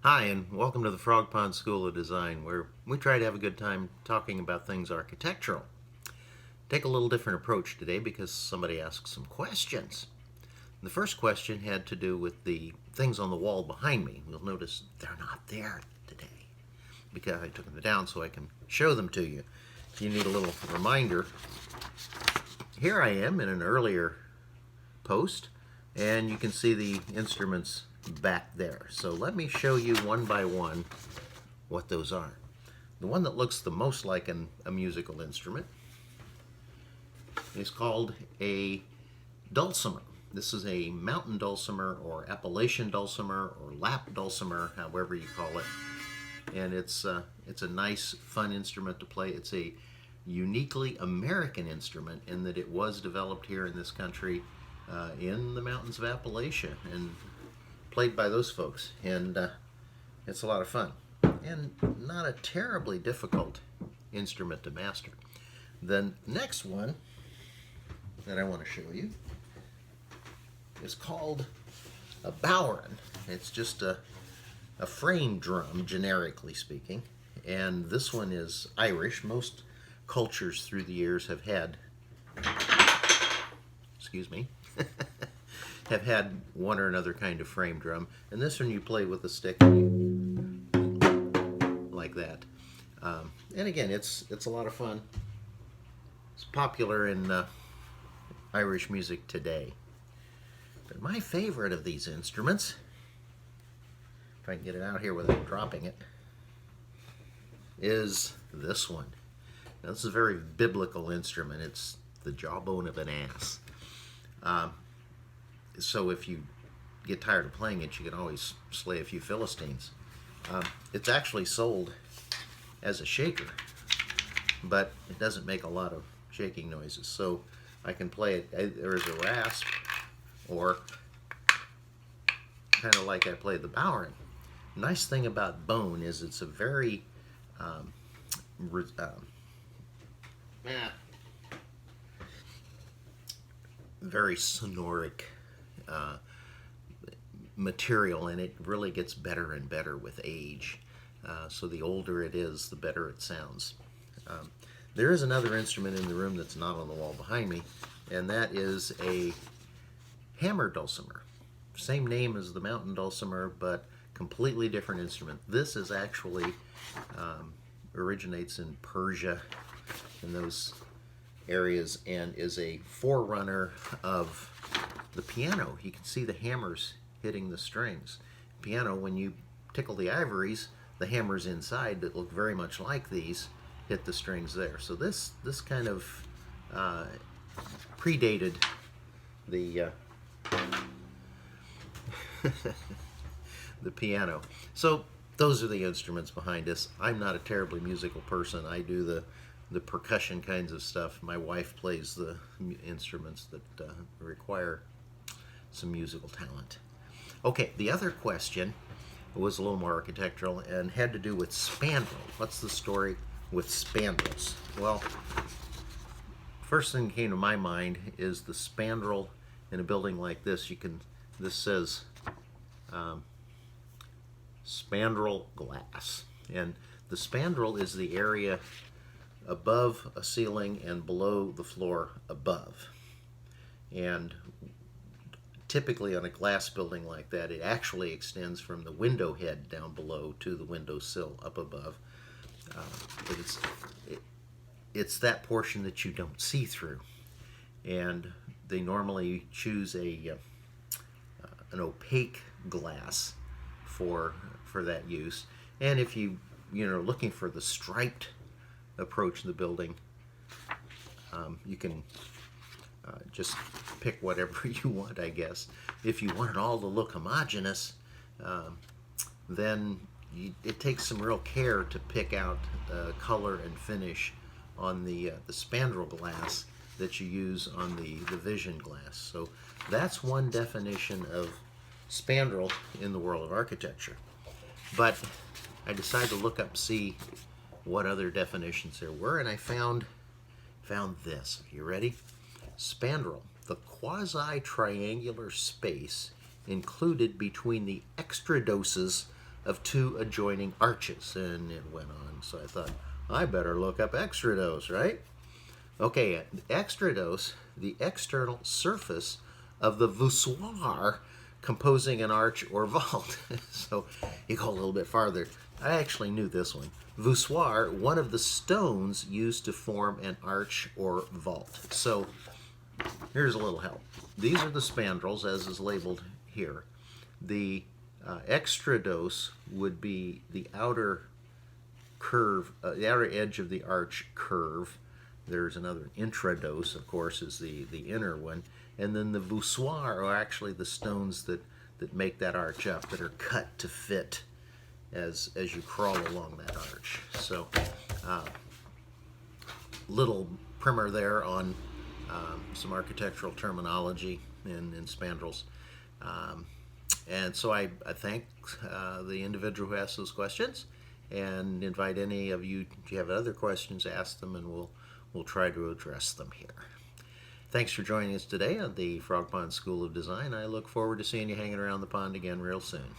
Hi, and welcome to the Frog Pond School of Design, where we try to have a good time talking about things architectural. Take a little different approach today because somebody asked some questions. The first question had to do with the things on the wall behind me. You'll notice they're not there today because I took them down so I can show them to you. If you need a little reminder, here I am in an earlier post, and you can see the instruments back there. So let me show you one by one what those are. The one that looks the most like a musical instrument is called a dulcimer. This is a mountain dulcimer or Appellacian dulcimer or lap dulcimer, however you call it. And it's a nice, fun instrument to play. It's a uniquely American instrument in that it was developed here in this country in the mountains of Appalachia and played by those folks, and it's a lot of fun and not a terribly difficult instrument to master. The next one that I want to show you is called a Bodhran. It's just a frame drum, generically speaking, and this one is Irish. Most cultures through the years have had, excuse me, have had one or another kind of frame drum, and this one you play with a stick like that. And again, it's a lot of fun. It's popular in Irish music today. But my favorite of these instruments, if I can get it out here without dropping it, is this one. Now, this is a very biblical instrument. It's the jawbone of an ass. So if you get tired of playing it, you can always slay a few Philistines. It's actually sold as a shaker, but it doesn't make a lot of shaking noises. So I can play it there as a rasp, or kind of like I played the Bodhran. Nice thing about bone is it's a very very sonoric material, and it really gets better and better with age. So the older it is, the better it sounds. There is another instrument in the room that's not on the wall behind me, and that is a hammer dulcimer. Same name as the mountain dulcimer, but completely different instrument. This is actually originates in Persia, in those areas, and is a forerunner of the piano. You can see the hammers hitting the strings. Piano, when you tickle the ivories, the hammers inside that look very much like these hit the strings there. So this kind of predated the the piano. So those are the instruments behind us. I'm not a terribly musical person. I do the percussion kinds of stuff. My wife plays the instruments that require some musical talent. Okay, the other question was a little more architectural and had to do with spandrel. What's the story with spandrels? Well, first thing that came to my mind is the spandrel in a building like this. This says Spandrel Glass, and the spandrel is the area above a ceiling and below the floor above. And typically on a glass building like that, it actually extends from the window head down below to the window sill up above. But it's that portion that you don't see through. And they normally choose an opaque glass for that use. And if you're looking for the striped approach in the building, you can just pick whatever you want, I guess. If you want it all to look homogeneous, then it takes some real care to pick out color and finish on the spandrel glass that you use on the vision glass. So that's one definition of spandrel in the world of architecture. But I decided to look up and see what other definitions there were, and I found this. You ready? Spandrel, the quasi-triangular space included between the extradoses of two adjoining arches. And it went on. So I thought, I better look up extradose, right? Okay, extradose, the external surface of the voussoir composing an arch or vault. So you go a little bit farther. I actually knew this one. Voussoir, one of the stones used to form an arch or vault. So here's a little help. These are the spandrels, as is labeled here. The extradose would be the outer curve, the outer edge of the arch curve. There's another intradose, of course, is the inner one. And then the voussoir are actually the stones that make that arch up, that are cut to fit as you crawl along that arch. So little primer there on some architectural terminology in spandrels. And so I thank the individual who asked those questions, and invite any of you, if you have other questions, ask them, and we'll try to address them here. Thanks for joining us today on the Frog Pond School of Design. I look forward to seeing you hanging around the pond again real soon.